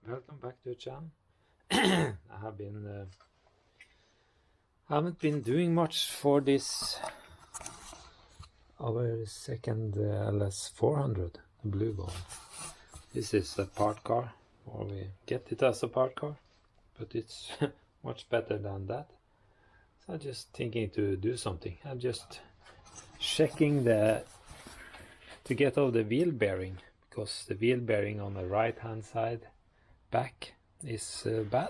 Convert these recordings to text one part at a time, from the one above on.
Welcome back to the channel. I haven't been doing much for this our second LS400, the blue one. This is a part car, or we get it as a part car, but it's much better than that. So I'm just thinking to do something. I'm just checking to get out the wheel bearing, because the wheel bearing on the right hand side back is bad.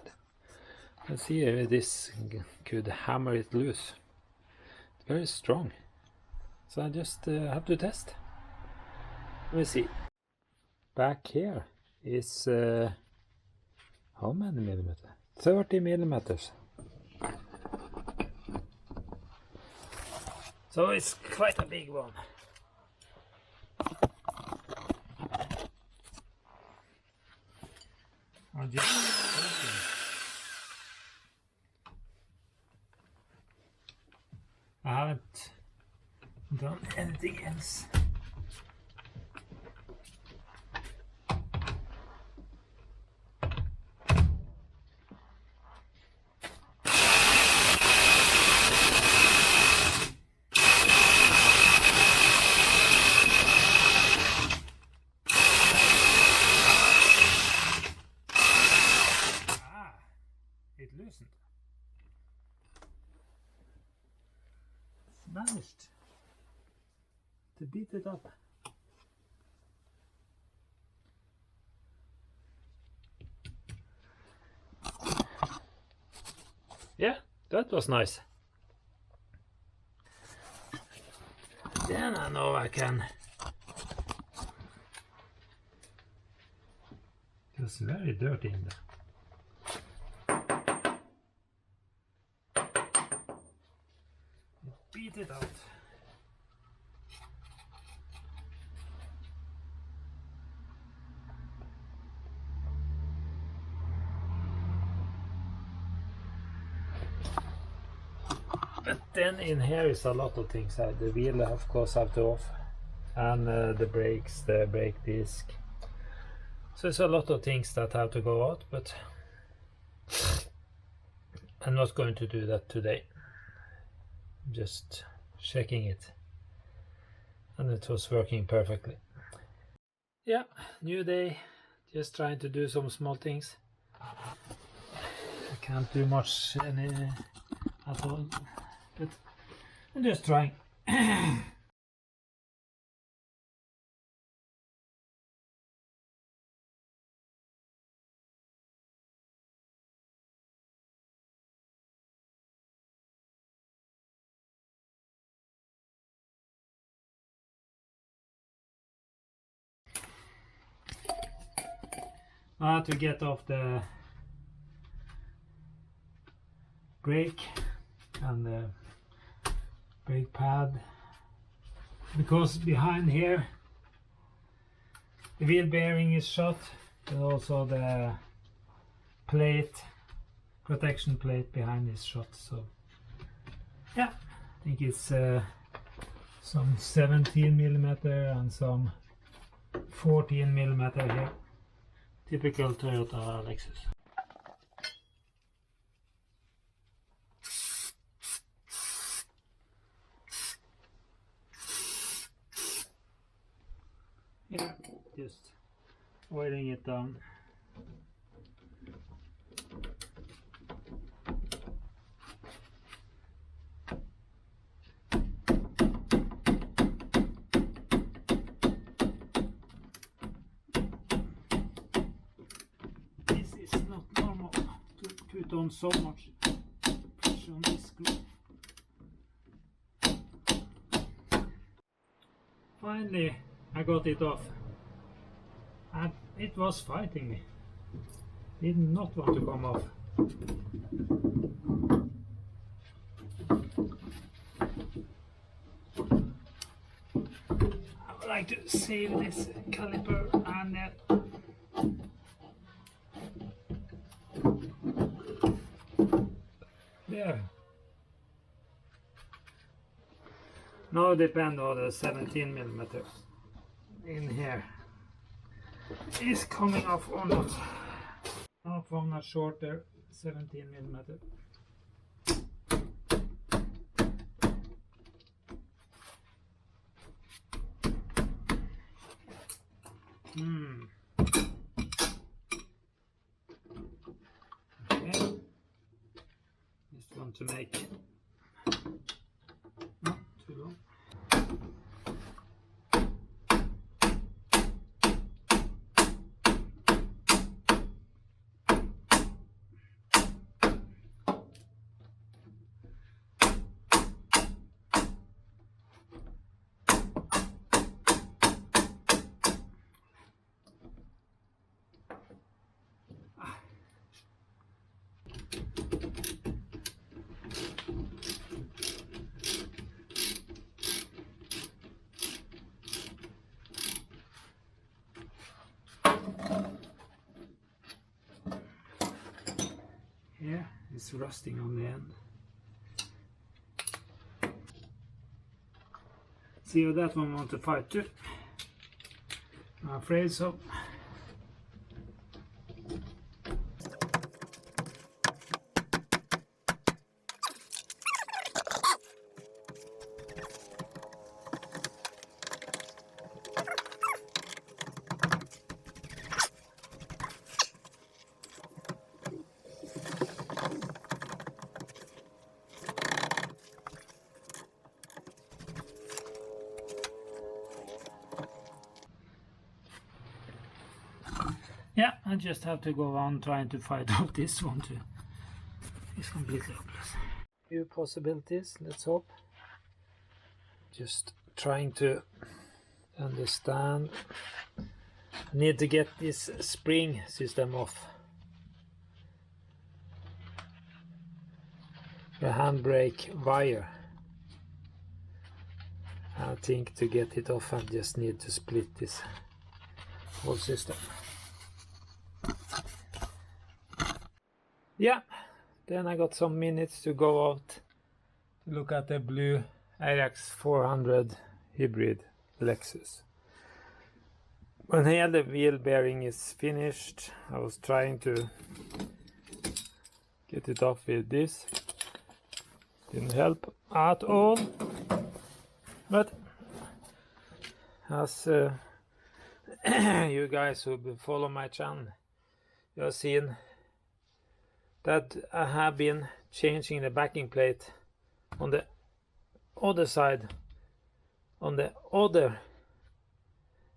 Let's see if this could hammer it loose. It's very strong, so I just have to test. Let me see. Back here is how many millimeters? 30 millimeters. So it's quite a big one. I'm just open. I haven't done anything else. It loosened. It's managed to beat it up. Yeah, that was nice. Then I know I can. It's very dirty in there. Beat it out. But then in here is a lot of things. The wheel of course have to off, and the brakes, the brake disc. So it's a lot of things that have to go out, but I'm not going to do that today. Just checking it, and it was working perfectly. Yeah, new day, just trying to do some small things. I can't do much at all, but I'm just trying. To get off the brake and the brake pad, because behind here the wheel bearing is shot, and also the plate, protection plate behind is shot. So yeah, I think it's some 17 millimeter and some 14 millimeter here. Typical Toyota Lexus. Yeah, just oiling it down. Put on so much pressure on this screw. Finally I got it off, and it was fighting me. Did not want to come off. I would like to save this caliper and there. Now depend on the 17 millimeters in here is coming off or not. From a shorter 17mm. Okay. Just want to make not too long. Here it's rusting on the end. See how that one wants to fight too. I'm afraid so. Yeah, I just have to go on trying to fight off this one too. It's completely hopeless. Few possibilities, let's hope. Just trying to understand. I need to get this spring system off. The handbrake wire. I think to get it off I just need to split this whole system. Yeah, then I got some minutes to go out to look at the blue RX400 hybrid Lexus. When here the wheel bearing is finished, I was trying to get it off with this. Didn't help at all. But as you guys who follow my channel, you have seen that I have been changing the backing plate on the other side, on the other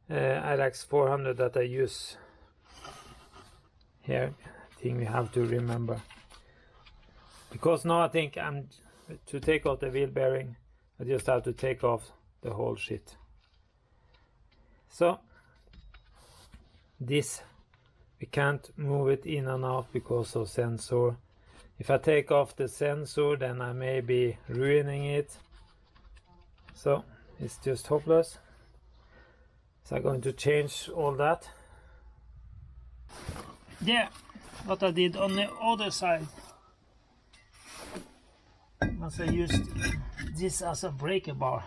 RX400 that I use here. Thing we have to remember, because now I think I'm to take off the wheel bearing, I just have to take off the whole shit. So this we can't move it in and out because of sensor. If I take off the sensor, then I may be ruining it. So it's just hopeless. So I'm going to change all that. Yeah, what I did on the other side was I used this as a breaker bar.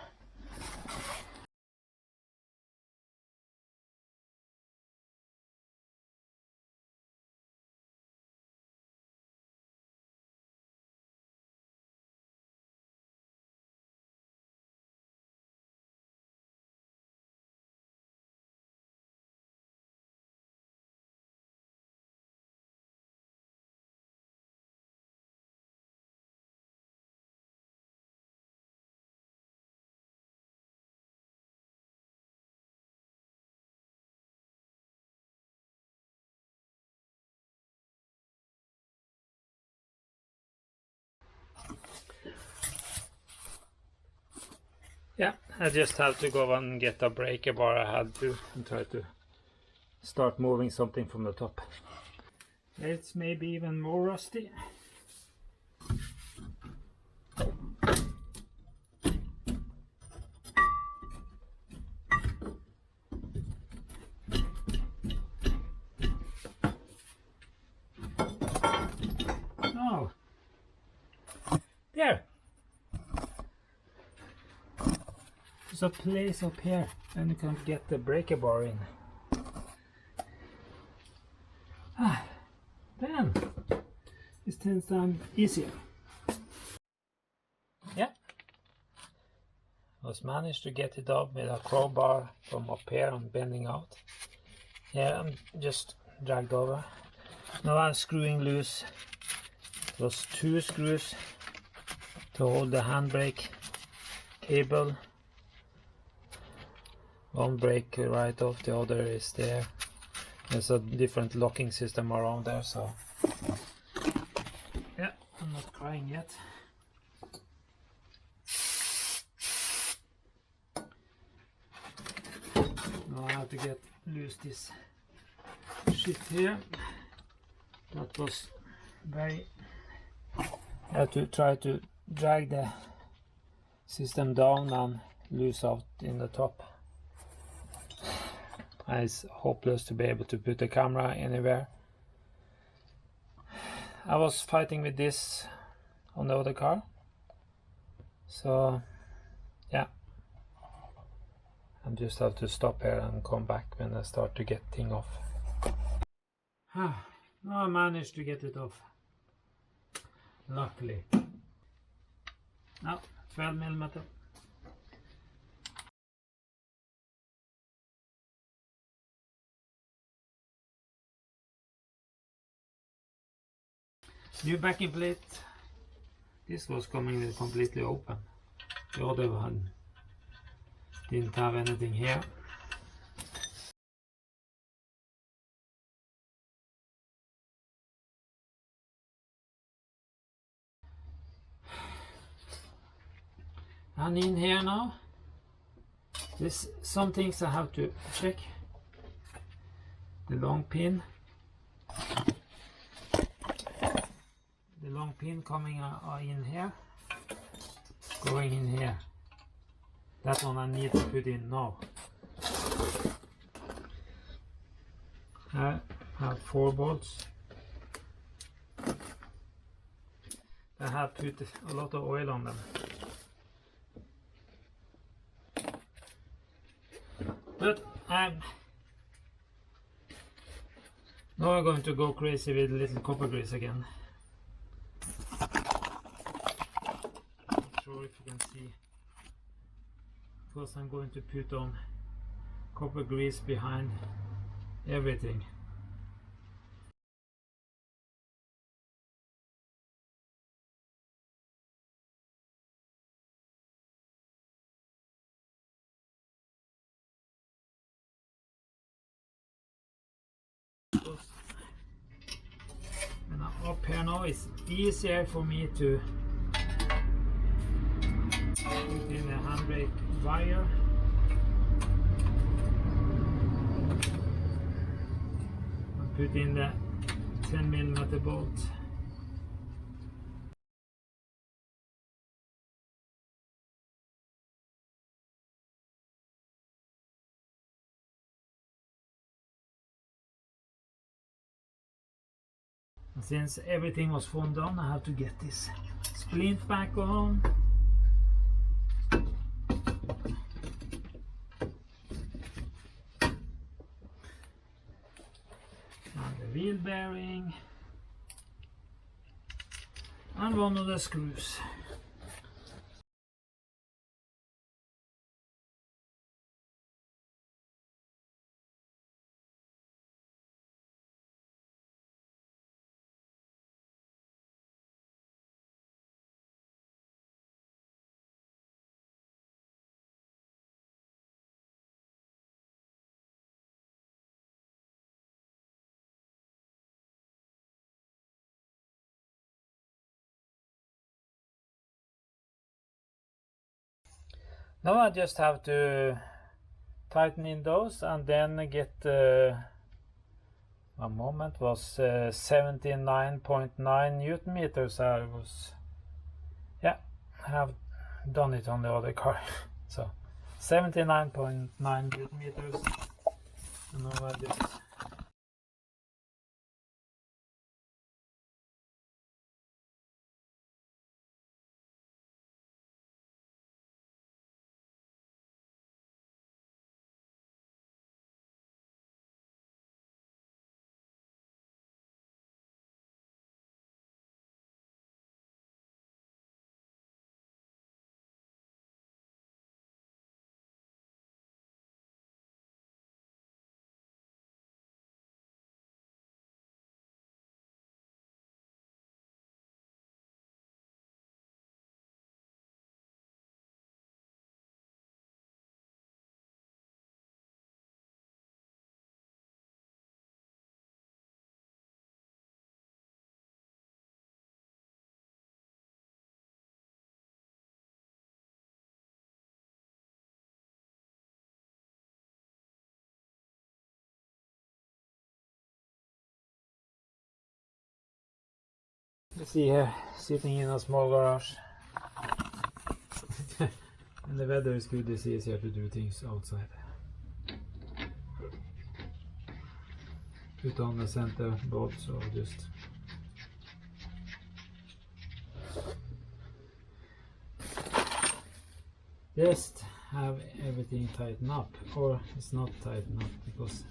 Yeah, I just have to go and get a breaker bar. I had to and try to start moving something from the top. It's maybe even more rusty. Oh, there. There's a place up here, and you can get the breaker bar in. 10 times easier. Yeah, was managed to get it up with a crowbar from up here and bending out. Yeah, I'm just dragged over. Now I'm screwing loose. It was 2 screws to hold the handbrake cable. One brake right off, the other is there. There's a different locking system around there, so yeah, I'm not crying yet. Now I have to get loose this shit here. That was very... I have to try to drag the system down and loose out in the top. It's hopeless to be able to put the camera anywhere. I was fighting with this on the other car, so yeah, I just have to stop here and come back when I start to get things off. Now I managed to get it off, luckily. Now 12mm. New backing plate. This was coming with completely open. The other one didn't have anything here. And in here now, there's some things I have to check. The long pin. The long pin coming in here, going in here. That one I need to put in now. I have 4 bolts. I have put a lot of oil on them. But now I'm going to go crazy with little copper grease again. Not sure if you can see, because I'm going to put on copper grease behind everything. And up here now it's easier for me to put in the handbrake wire. And put in the 10mm bolt. And since everything was formed on, I have to get this splint back on. And the wheel bearing. And one of the screws. Now I just have to tighten in those and then get a moment was 79.9 Newton meters. I was, yeah, I have done it on the other car. So 79.9 Newton meters. And now I just You see here, sitting in a small garage. And the weather is good, it's easier to do things outside. Put on the center bolt, so just have everything tightened up, or it's not tightened up because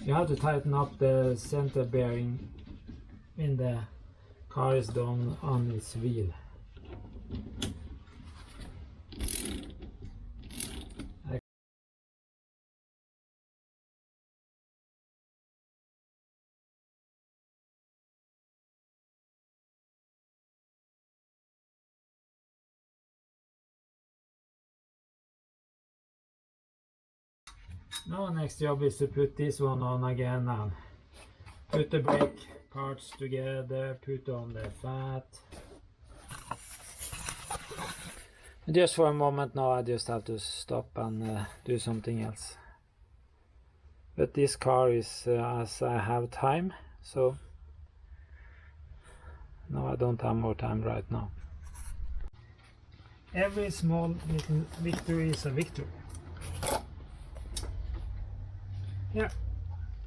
you have to tighten up the center bearing when the car is down on its wheel. Now next job is to put this one on again and put the brake parts together, put on the fat. Just for a moment now I just have to stop and do something else. But this car is as I have time, so no, I don't have more time right now. Every small little victory is a victory. Yeah,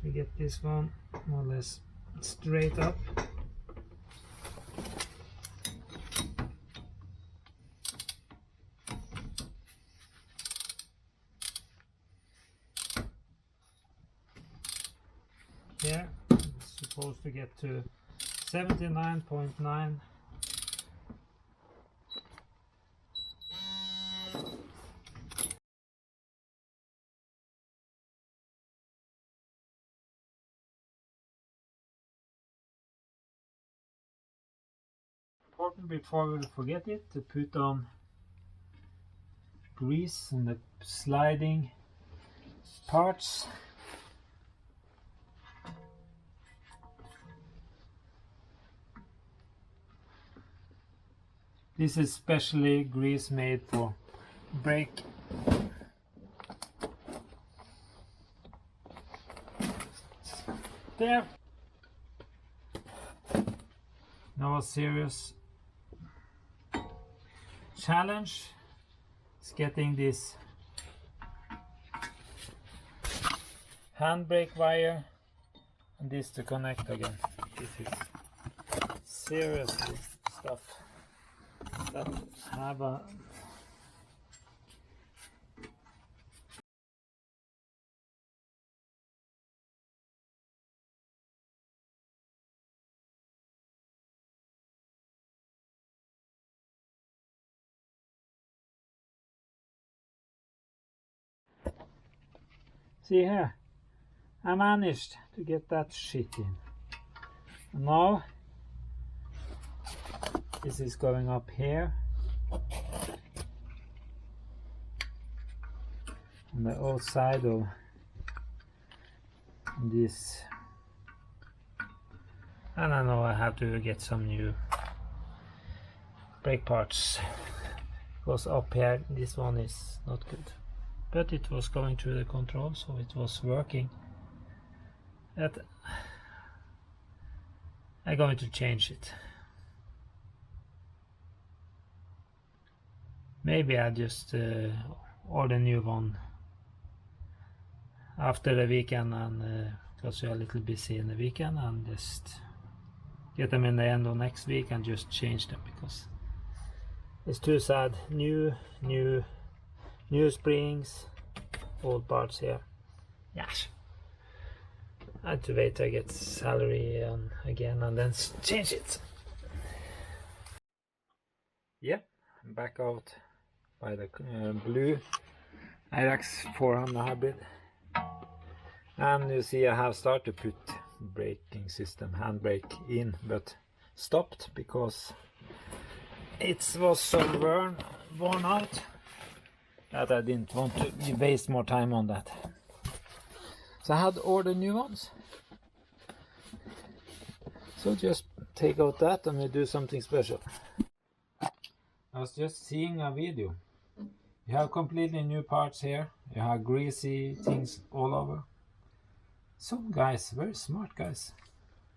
we get this one more or less straight up. Yeah, it's supposed to get to 79.9. Important before we forget it to put on grease on the sliding parts. This is specially grease made for brake. There. Now a serious challenge is getting this handbrake wire and this to connect again. This is seriously stuff that have a see here, I managed to get that shit in. And now this is going up here on the outside of this, and I know I have to get some new brake parts because up here this one is not good. But it was going through the control, so it was working. But I'm going to change it. Maybe I just order a new one after the weekend, and because we are a little busy in the weekend, and just get them in the end of next week and just change them because it's too sad. New springs, old parts here. Yes. I had to wait till I get salary again and then change it. Yeah, I'm back out by the blue RX400 hybrid. And you see I have started to put braking system, handbrake in, but stopped because it was so worn out that I didn't want to waste more time on that. So I had ordered new ones. So just take out that and we do something special. I was just seeing a video. You have completely new parts here. You have greasy things all over. Some guys, very smart guys.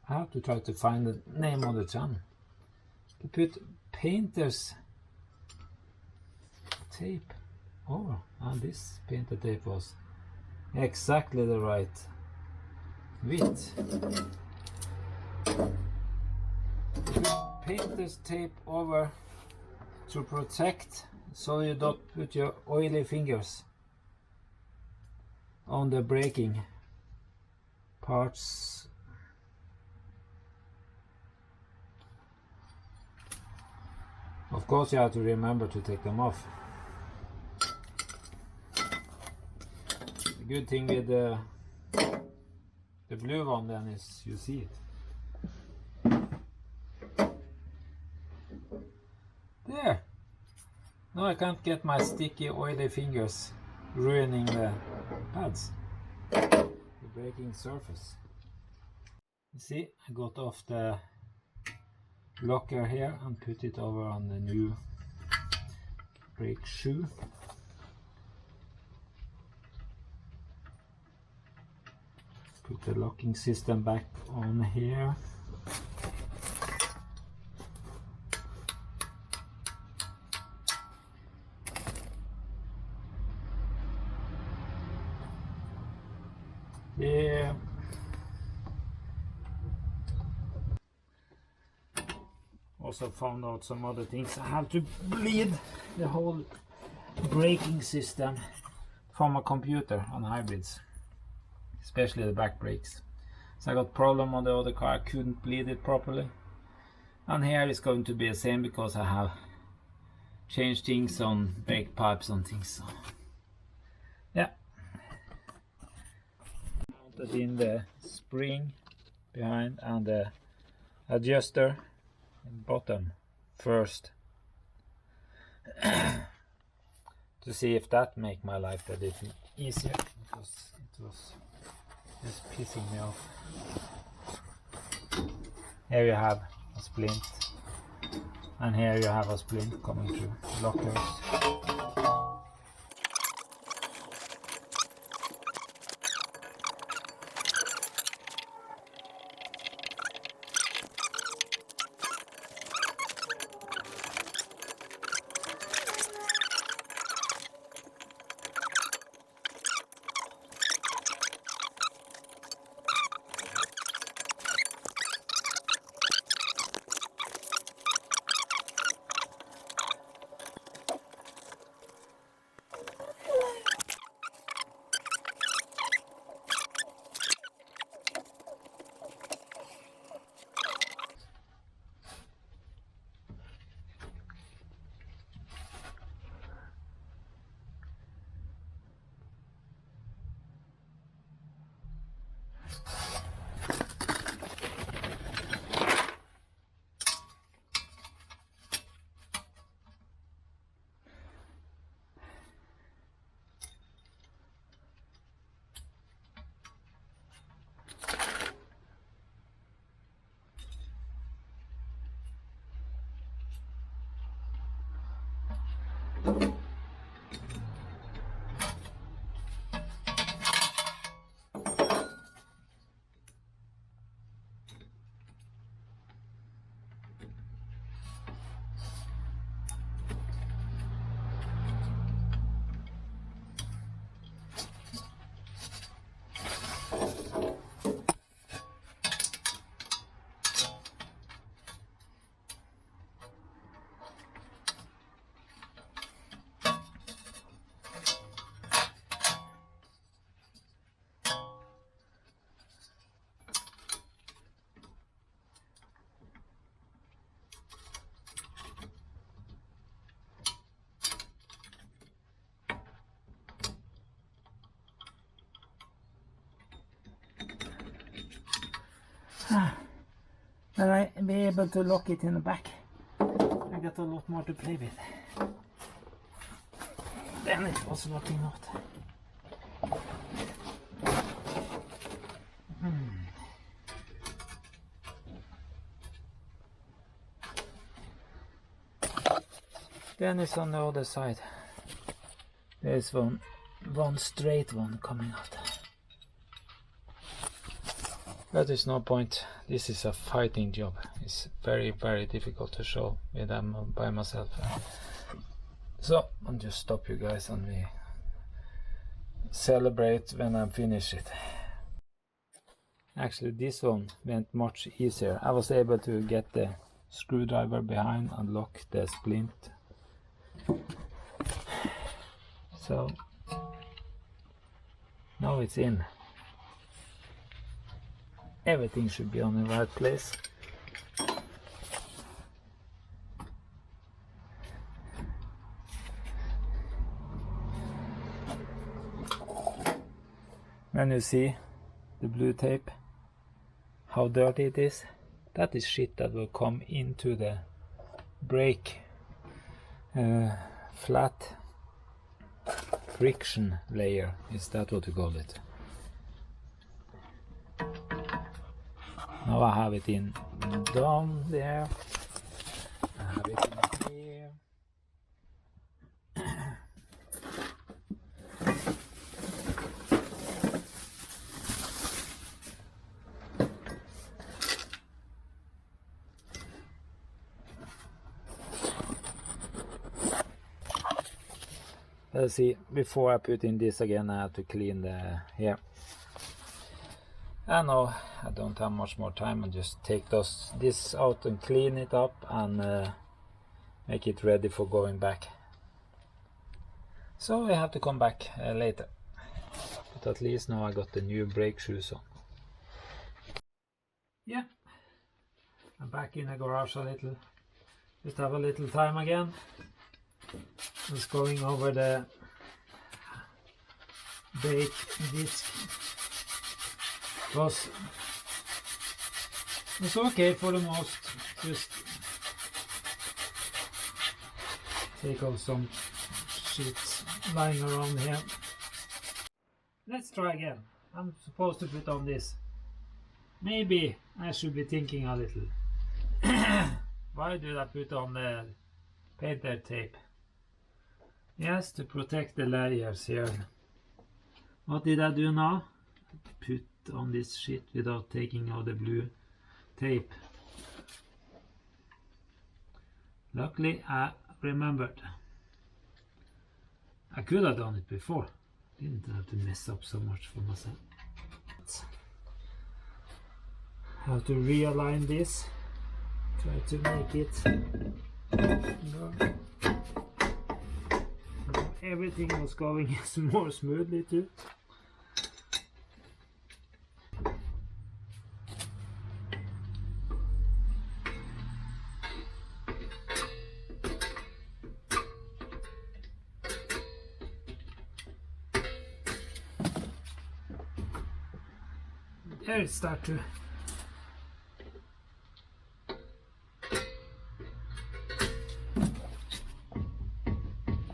I have to try to find the name of the channel. to put painter's tape over, and this painter tape was exactly the right width. Painter's tape over to protect, so you don't put your oily fingers on the braking parts. Of course you have to remember to take them off. The good thing with the blue one then is you see it. There! Now I can't get my sticky oily fingers ruining the pads, the braking surface. You see, I got off the locker here and put it over on the new brake shoe. Put the locking system back on here. Yeah. Also found out some other things. I have to bleed the whole braking system from a computer on hybrids, especially the back brakes. So I got problem on the other car, I couldn't bleed it properly. And here is going to be the same because I have changed things on brake pipes and things. So yeah. Mounted in the spring behind and the adjuster bottom first to see if that make my life a little easier, because it was just pissing me off. Here you have a splint, and here you have a splint coming through lockers. Will I be able to lock it in the back? I got a lot more to play with. Then it was locking out. Then it's on the other side. There's one straight one coming out. But there's no point. This is a fighting job. It's very, very difficult to show with them by myself. So I'll just stop you guys and we celebrate when I finish it. Actually, this one went much easier. I was able to get the screwdriver behind and lock the splint. So now it's in. Everything should be on the right place. When you see the blue tape, how dirty it is, that is shit that will come into the brake flat friction layer. Is that what you call it? Now I have it in down there. I have it in here. Let's see, before I put in this again, I have to clean the here. I know I don't have much more time, and just take this out and clean it up and make it ready for going back. So I have to come back later. But at least now I got the new brake shoes on. Yeah, I'm back in the garage a little. Just have a little time again. Just going over the brake disc. It's okay for the most. Just take off some shit lying around here. Let's try again. I'm supposed to put on this. Maybe I should be thinking a little. Why did I put on the painter tape? Yes, to protect the layers here. What did I do now? Put on this shit without taking out the blue tape. Luckily I remembered. I could have done it before. Didn't have to mess up so much for myself. Have to realign this. Try to make it go. Everything was going more smoothly too. There it starts to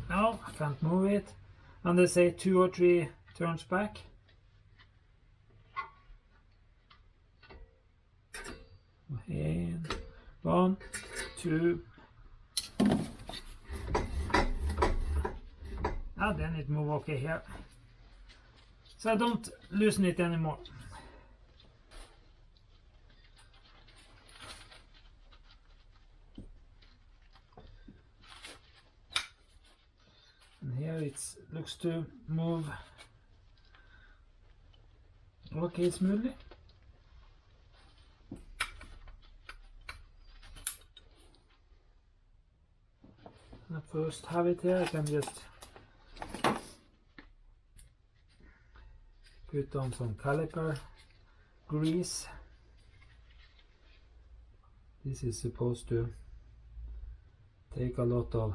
no, I can't move it. And they say 2 or 3 turns back. And 1, 2. Ah, then it moves okay here. So I don't loosen it anymore. And here it looks to move okay smoothly. I first have it here. I can just put on some caliper grease. This is supposed to take a lot of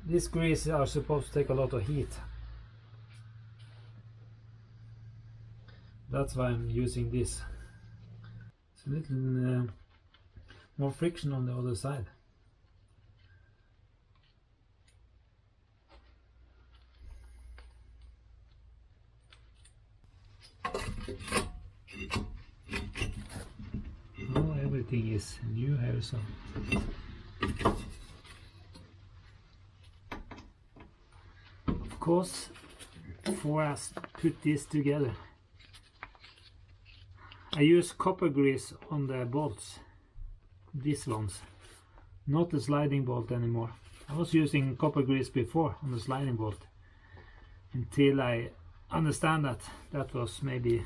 this grease are supposed to take a lot of heat. That's why I'm using this. It's a little more friction on the other side. Oh, everything is new here, so of course, before I put this together. I use copper grease on the bolts, these ones, not the sliding bolt anymore. I was using copper grease before on the sliding bolt until I understand that that was maybe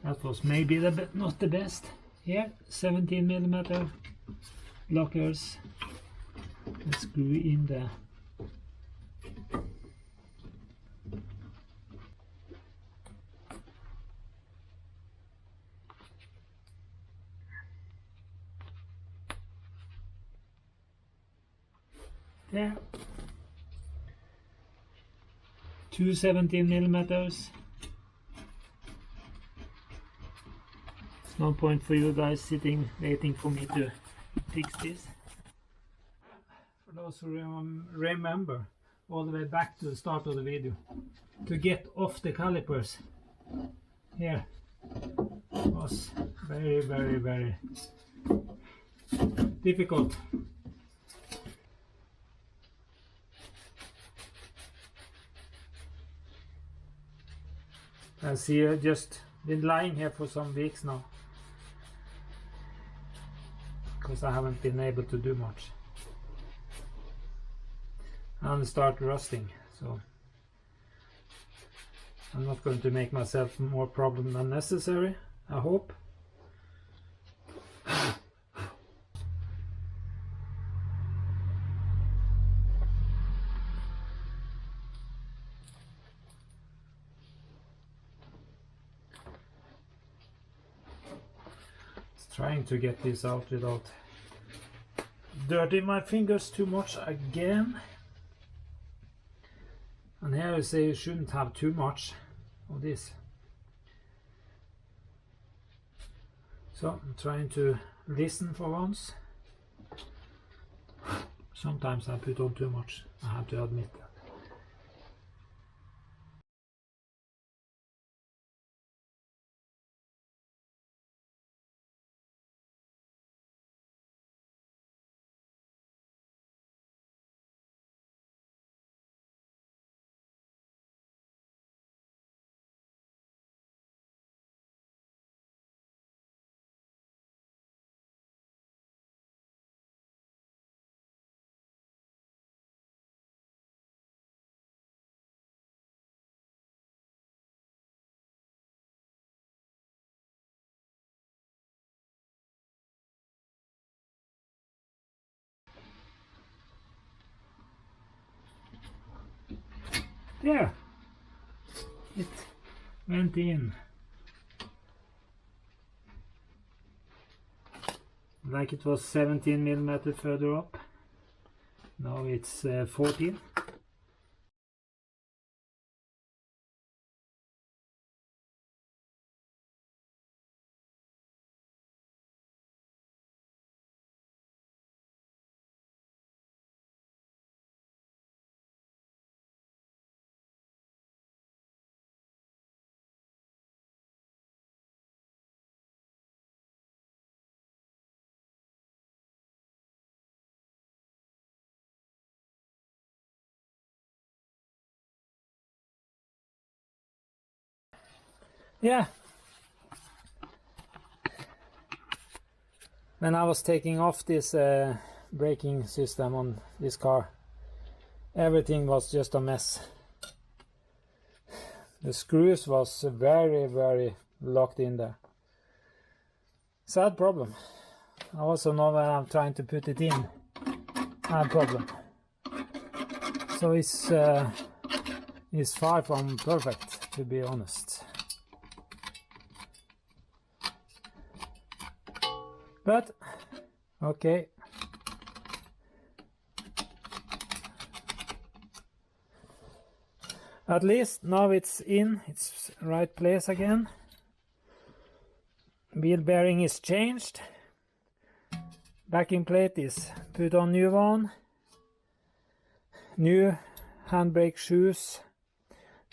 not the best. Here 17mm lockers. Let's screw in the there. 2 17mm. No point for you guys sitting waiting for me to fix this. For those who remember all the way back to the start of the video, to get off the calipers here was very, very, very difficult. I see I've just been lying here for some weeks now because I haven't been able to do much and start rusting, so I'm not going to make myself more problem than necessary, I hope. Trying to get this out without dirtying my fingers too much again. And here I say you shouldn't have too much of this. So I'm trying to listen for once. Sometimes I put on too much, I have to admit that. There, it went in like it was 17mm further up. Now it's 14. Yeah. When I was taking off this braking system on this car, everything was just a mess. The screws was very, very locked in there. Sad problem. Also now when I'm trying to put it in, I have problem. So it's far from perfect, to be honest. But okay. At least now it's in its right place again. Wheel bearing is changed. Backing plate is put on new one. New handbrake shoes.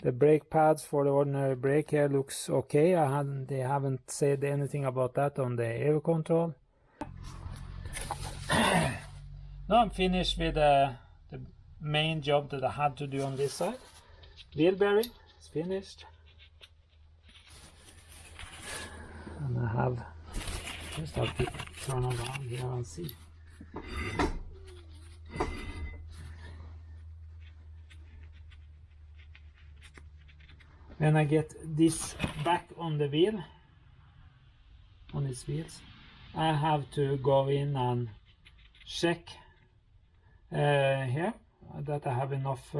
The brake pads for the ordinary brake here looks okay. They haven't said anything about that on the air control. Now I'm finished with the main job that I had to do on this side. Wheel bearing is finished. And I have just have to turn around here and see. When I get this back on the wheel, on its wheels, I have to go in and check here that I have enough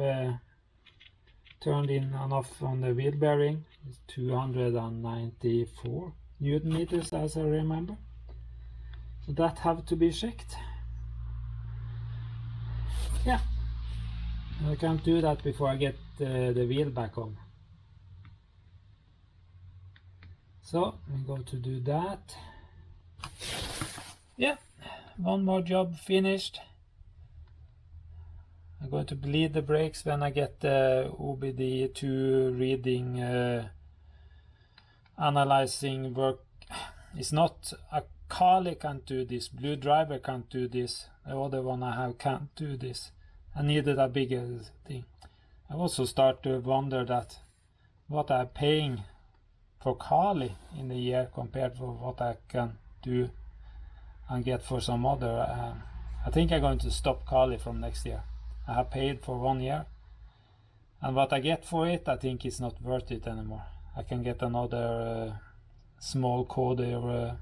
turned in enough on the wheel bearing. It's 294 Newton meters, as I remember. So that have to be checked. Yeah, I can't do that before I get the wheel back on. So I'm going to do that. Yeah, one more job finished. I'm going to bleed the brakes when I get the OBD2 reading analyzing work. It's not a Kali can't do this, Blue Driver can't do this, the other one I have can't do this. I needed a bigger thing. I also start to wonder that what I'm paying for Kali in the year compared to what I can do and get for some other. I think I'm going to stop Kali from next year. I have paid for 1 year, and what I get for it I think is not worth it anymore. I can get another small coder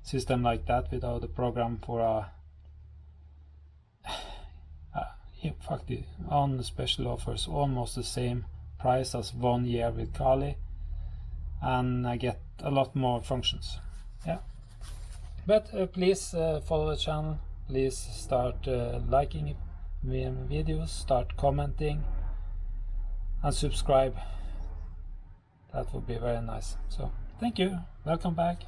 system like that without a program for in fact on special offers almost the same price as 1 year with Kali, and I get a lot more functions. Yeah, but please follow the channel, please start liking videos, start commenting and subscribe. That would be very nice. So thank you, welcome back.